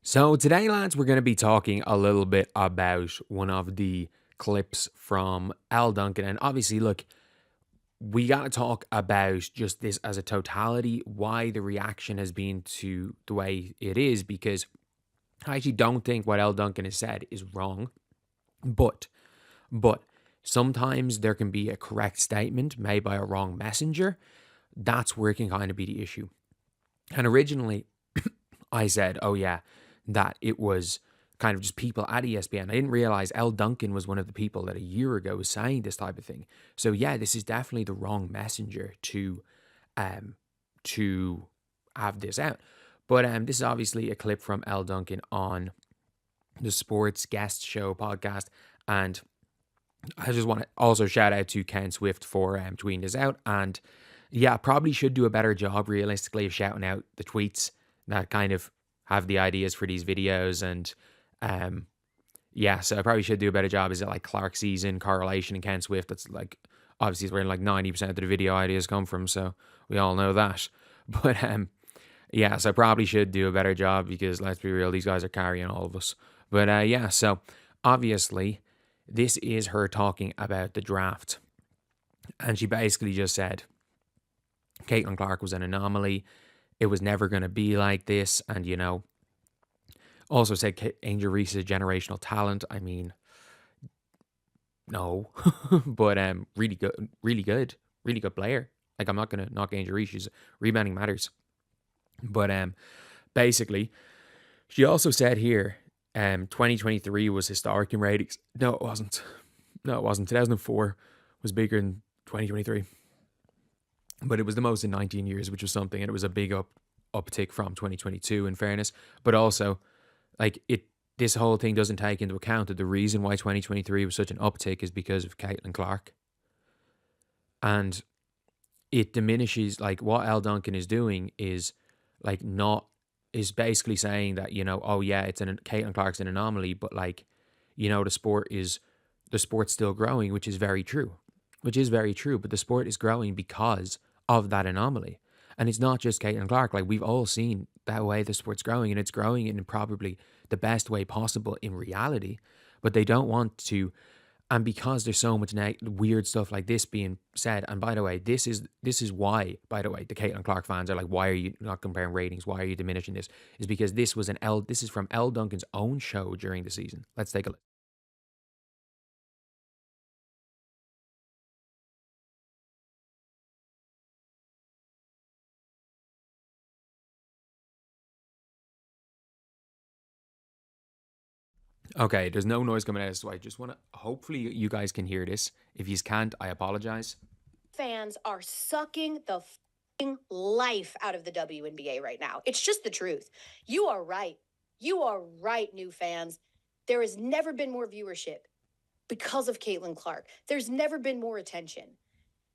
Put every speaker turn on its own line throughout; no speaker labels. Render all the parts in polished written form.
So today, lads, we're going to be talking a little bit about one of the clips from Al Duncan. And obviously, look, we got to talk about just this as a totality, why the reaction has been to the way it is, because I actually don't think what Al Duncan has said is wrong. But, but sometimes there can be a correct statement made by a wrong messenger. That's where it can kind of be the issue. And originally, I said, oh, yeah, that it was kind of just people at ESPN. I didn't realize L. Duncan was one of the people that a year ago was saying this type of thing. So, yeah, this is definitely the wrong messenger um, to have this out. But this is obviously a clip from L. Duncan on the Sports Guest Show podcast. And I just want to also shout out to Ken Swift for tweeting this out. And yeah, probably should do a better job realistically of shouting out the tweets that kind of have the ideas for these videos. And yeah, so I probably should do a better job. Is it like Clark season correlation and Ken Swift? That's like obviously it's where like 90% of the video ideas come from. So we all know that. But yeah, so I probably should do a better job because let's be real, these guys are carrying all of us. But yeah, so obviously this is her talking about the draft. And she basically just said Caitlin Clark was an anomaly. It was never going to be like this. And, you know, also said Angel Reese is a generational talent. I mean, no, but really good, really good player. Like, I'm not going to knock Angel Reese. She's rebounding matters. But basically, she also said here 2023 was historic in ratings. No, it wasn't. No, it wasn't. 2004 was bigger than 2023. But it was the most in 19 years, which was something. And it was a big uptick from 2022, in fairness. But also, like, this whole thing doesn't take into account that the reason why 2023 was such an uptick is because of Caitlin Clark. And it diminishes, like, what Al Duncan is doing is, like, is basically saying that, you know, oh, yeah, Caitlin Clark's an anomaly, but, like, you know, the sport's still growing, which is very true. Which is very true, but the sport is growing because of that anomaly. And it's not just Caitlin Clark. Like, we've all seen that way the sport's growing, and it's growing in probably the best way possible in reality. But they don't want to, and because there's so much weird stuff like this being said. And by the way, this is why. By the way, the Caitlin Clark fans are like, why are you not comparing ratings? Why are you diminishing this? Is because this is from L Duncan's own show during the season. Let's take a look. Okay, there's no noise coming out, so I just want to. Hopefully, you guys can hear this. If you can't, I apologize.
Fans are sucking the life out of the WNBA right now. It's just the truth. You are right. You are right, new fans. There has never been more viewership because of Caitlin Clark. There's never been more attention.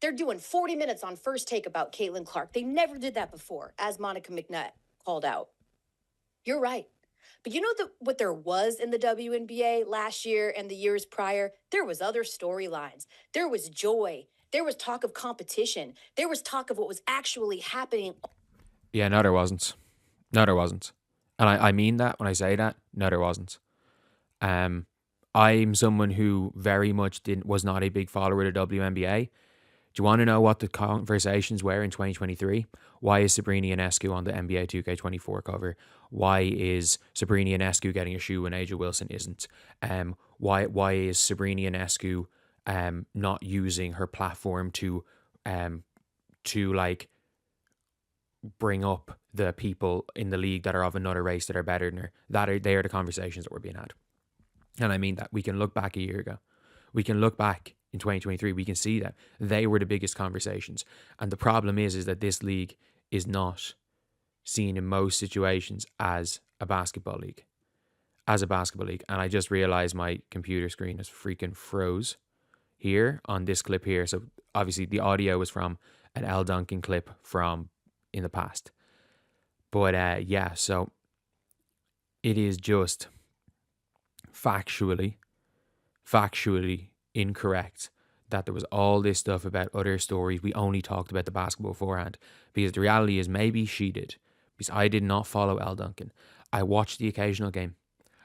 They're doing 40 minutes on First Take about Caitlin Clark. They never did that before, as Monica McNutt called out. You're right. But you know what there was in the WNBA last year and the years prior? There was other storylines. There was joy. There was talk of competition. There was talk of what was actually happening.
Yeah, no, there wasn't. No, there wasn't. And I mean that when I say that. No, there wasn't. Um, I'm someone who very much was not a big follower of the WNBA. Do you want to know what the conversations were in 2023? Why is Sabrina Ionescu on the NBA 2K24 cover? Why is Sabrina Ionescu getting a shoe when Aja Wilson isn't? Why is Sabrina Ionescu not using her platform to like bring up the people in the league that are of another race that are better than her? They are the conversations that were being had. And I mean that. We can look back a year ago. We can look back in 2023. We can see that they were the biggest conversations. And the problem is that this league is not seen in most situations as a basketball league. As a basketball league. And I just realized my computer screen is freaking froze here on this clip here. So obviously the audio was from an L Duncan clip from in the past. But yeah, so it is just factually incorrect that there was all this stuff about other stories. We only talked about the basketball beforehand, because the reality is maybe she did, because I did not follow Al Duncan. I watched the occasional game.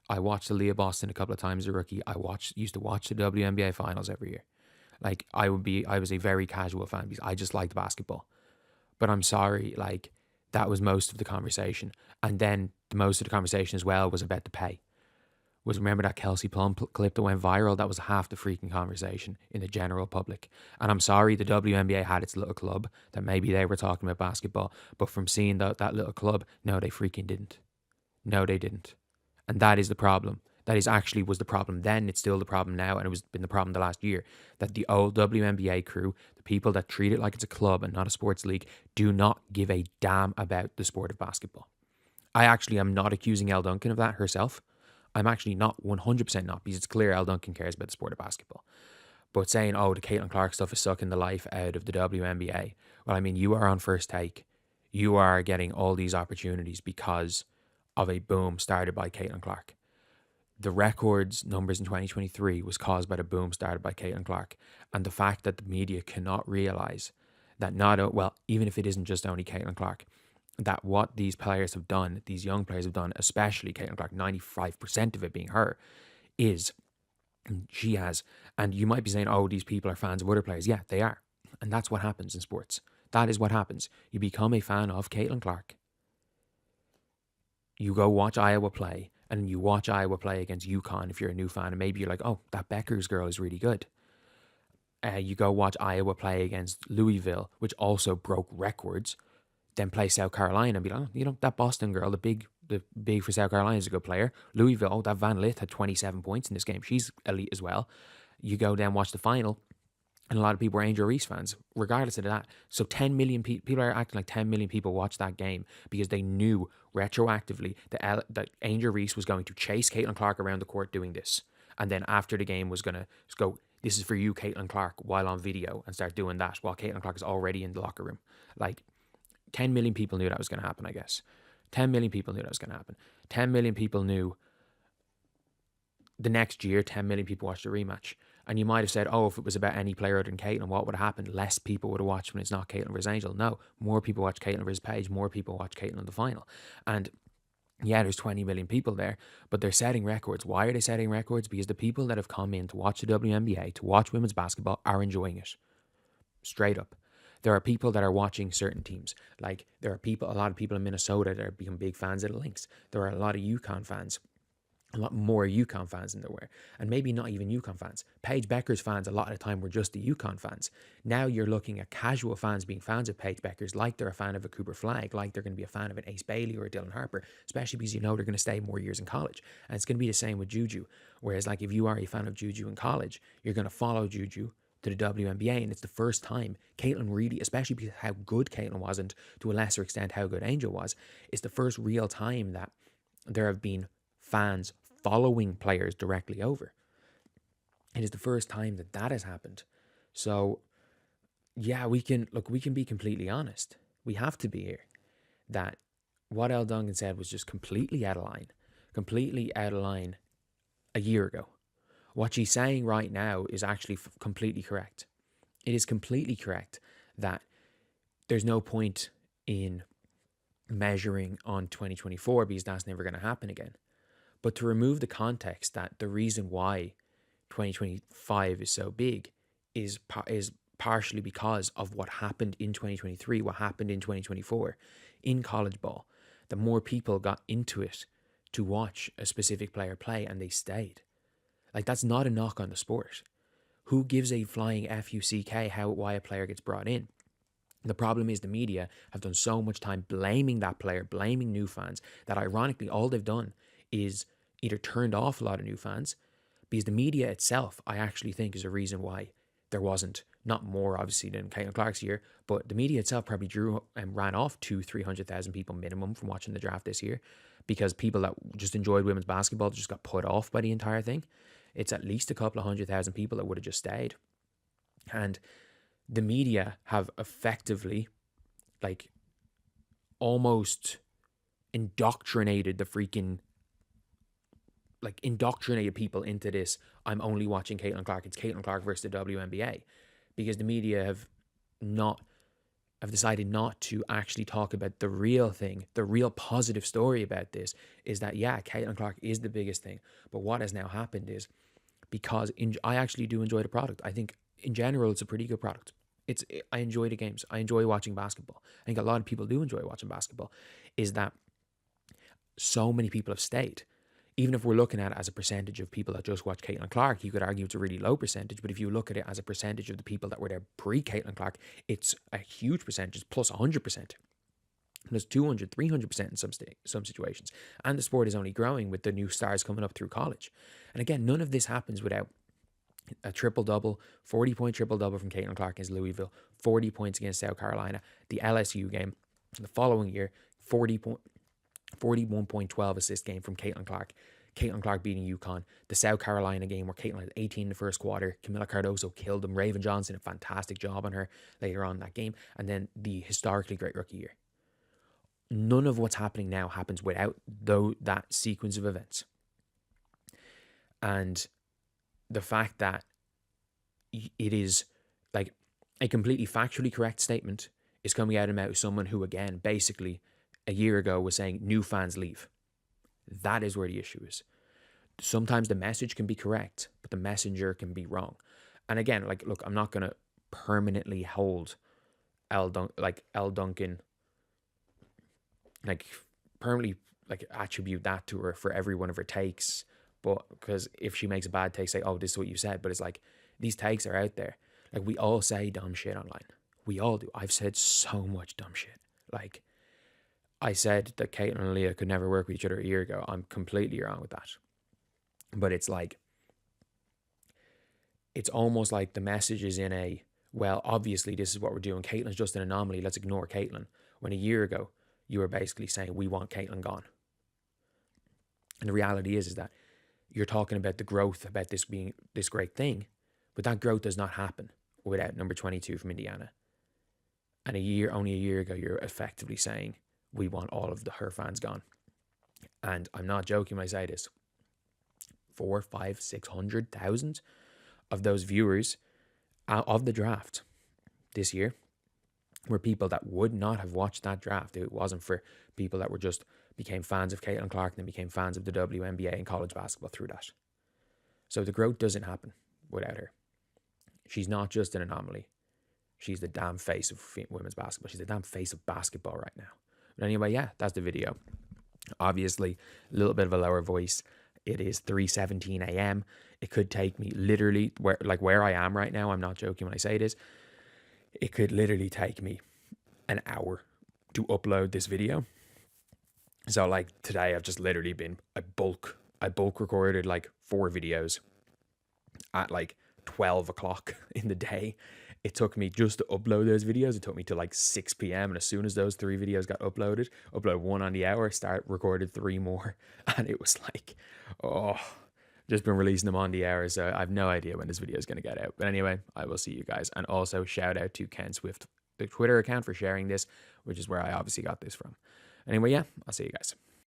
I watched the Leah Boston a couple of times as a rookie. Used to watch the WNBA finals every year. Like I was a very casual fan because I just liked basketball. But I'm sorry, like that was most of the conversation. And then the most of the conversation as well was about the pay. Was remember that Kelsey Plum clip that went viral? That was half the freaking conversation in the general public. And I'm sorry the WNBA had its little club that maybe they were talking about basketball, but from seeing that little club, no, they freaking didn't. No, they didn't. And that is the problem. That is actually was the problem then. It's still the problem now, and it was been the problem the last year. That the old WNBA crew, the people that treat it like it's a club and not a sports league, do not give a damn about the sport of basketball. I actually am not accusing Elle Duncan of that herself. I'm actually not 100% not, because it's clear Elle Duncan cares about the sport of basketball. But saying, oh, the Caitlin Clark stuff is sucking the life out of the WNBA. Well, I mean, you are on First Take. You are getting all these opportunities because of a boom started by Caitlin Clark. The records numbers in 2023 was caused by the boom started by Caitlin Clark. And the fact that the media cannot realize that even if it isn't just only Caitlin Clark, that what these players have done, these young players have done, especially Caitlin Clark, 95% of it being her, is she has. And you might be saying, oh, these people are fans of other players. Yeah, they are. And that's what happens in sports. That is what happens. You become a fan of Caitlin Clark. You go watch Iowa play, and you watch Iowa play against UConn if you're a new fan, and maybe you're like, oh, that Beckers girl is really good. You go watch Iowa play against Louisville, which also broke records, then play South Carolina and be like, oh, that Boston girl, the big for South Carolina is a good player. Louisville, oh, that Van Lith had 27 points in this game. She's elite as well. You go down, watch the final, and a lot of people were Angel Reese fans, regardless of that. So 10 million people are acting like 10 million people watched that game because they knew retroactively that Angel Reese was going to chase Caitlin Clark around the court doing this. And then after the game was going to just go, this is for you, Caitlin Clark, while on video, and start doing that while Caitlin Clark is already in the locker room. Like, 10 million people knew that was going to happen, I guess. 10 million people knew that was going to happen. 10 million people knew the next year, 10 million people watched the rematch. And you might have said, oh, if it was about any player other than Caitlin, what would have happened? Less people would have watched when it's not Caitlin versus Angel. No, more people watch Caitlin versus Paige. More people watch Caitlin in the final. And yeah, there's 20 million people there, but they're setting records. Why are they setting records? Because the people that have come in to watch the WNBA, to watch women's basketball, are enjoying it. Straight up. There are people that are watching certain teams. Like, there are a lot of people in Minnesota that are become big fans of the Lynx. There are a lot of UConn fans. A lot more UConn fans than there were. And maybe not even UConn fans. Paige Becker's fans a lot of the time were just the UConn fans. Now you're looking at casual fans being fans of Paige Becker's, like they're a fan of a Cooper Flagg, like they're going to be a fan of an Ace Bailey or a Dylan Harper, especially because they're going to stay more years in college. And it's going to be the same with Juju. Whereas, like, if you are a fan of Juju in college, you're going to follow Juju to the WNBA, and it's the first time Caitlin really, especially because how good Caitlin was, and to a lesser extent how good Angel was, it's the first real time that there have been fans following players directly over. It is the first time that has happened. So yeah, we can be completely honest. We have to be here. That what Elle Duncan said was just completely out of line a year ago. What she's saying right now is actually completely correct. It is completely correct that there's no point in measuring on 2024 because that's never going to happen again. But to remove the context that the reason why 2025 is so big is partially because of what happened in 2023, what happened in 2024 in college ball, that more people got into it to watch a specific player play and they stayed. Like, that's not a knock on the sport. Who gives a flying FUCK why a player gets brought in? The problem is the media have done so much time blaming that player, blaming new fans, that ironically all they've done is either turned off a lot of new fans, because the media itself, I actually think, is a reason why there wasn't, not more obviously than Caitlin Clark's year, but the media itself probably drew and ran off 200,000-300,000 people minimum from watching the draft this year, because people that just enjoyed women's basketball just got put off by the entire thing. It's at least a couple of 100,000 people that would have just stayed. And the media have effectively, like, almost indoctrinated people into this, I'm only watching Caitlin Clark, it's Caitlin Clark versus the WNBA. Because the media have not I've decided not to actually talk about the real thing. The real positive story about this is that, yeah, Caitlin Clark is the biggest thing. But what has now happened is, because I actually do enjoy the product. I think in general it's a pretty good product. I enjoy the games. I enjoy watching basketball. I think a lot of people do enjoy watching basketball. Is that so many people have stayed. Even if we're looking at it as a percentage of people that just watch Caitlin Clark, you could argue it's a really low percentage. But if you look at it as a percentage of the people that were there pre-Caitlin Clark, it's a huge percentage, plus 100%. Plus 200, 300% in some situations. And the sport is only growing with the new stars coming up through college. And again, none of this happens without a triple-double, 40-point triple-double from Caitlin Clark against Louisville, 40 points against South Carolina, the LSU game, the following year, 41.12 assist game from Caitlin Clark. Caitlin Clark beating UConn. The South Carolina game where Caitlin had 18 in the first quarter. Camila Cardoso killed them. Raven Johnson, a fantastic job on her later on in that game. And then the historically great rookie year. None of what's happening now happens without that sequence of events. And the fact that it is like a completely factually correct statement is coming out of the mouth of someone who, again, basically a year ago was saying new fans leave. That is where the issue is. Sometimes the message can be correct, but the messenger can be wrong. And again, like, look, I'm not going to permanently hold Elle Duncan, like, permanently, like, attribute that to her for every one of her takes. But because if she makes a bad take, say, oh, this is what you said. But it's like, these takes are out there. Like, we all say dumb shit online. We all do. I've said so much dumb shit. Like, I said that Caitlin and Leah could never work with each other a year ago. I'm completely wrong with that. But it's like, it's almost like the message is in a, well, obviously this is what we're doing. Caitlin's just an anomaly. Let's ignore Caitlin. When a year ago, you were basically saying, we want Caitlin gone. And the reality is that you're talking about the growth, about this being this great thing, but that growth does not happen without number 22 from Indiana. And only a year ago, you're effectively saying, we want all of her fans gone. And I'm not joking when I say this. 400,000, 500,000, 600,000 of those viewers of the draft this year were people that would not have watched that draft if it wasn't for people that became fans of Caitlin Clark and then became fans of the WNBA and college basketball through that. So the growth doesn't happen without her. She's not just an anomaly. She's the damn face of women's basketball. She's the damn face of basketball right now. But anyway, yeah, that's the video. Obviously, a little bit of a lower voice. It is 3:17 a.m. It could take me literally, where I am right now, I'm not joking when I say this, it could literally take me an hour to upload this video. So like today, I've just literally been, I bulk recorded like 4 videos at like 12 o'clock in the day. It took me just to upload those videos. It took me to like 6 p.m. And as soon as those 3 videos got upload 1 on the hour, recorded 3 more. And it was like, just been releasing them on the hour. So I have no idea when this video is going to get out. But anyway, I will see you guys. And also shout out to Ken Swift, the Twitter account, for sharing this, which is where I obviously got this from. Anyway, yeah, I'll see you guys.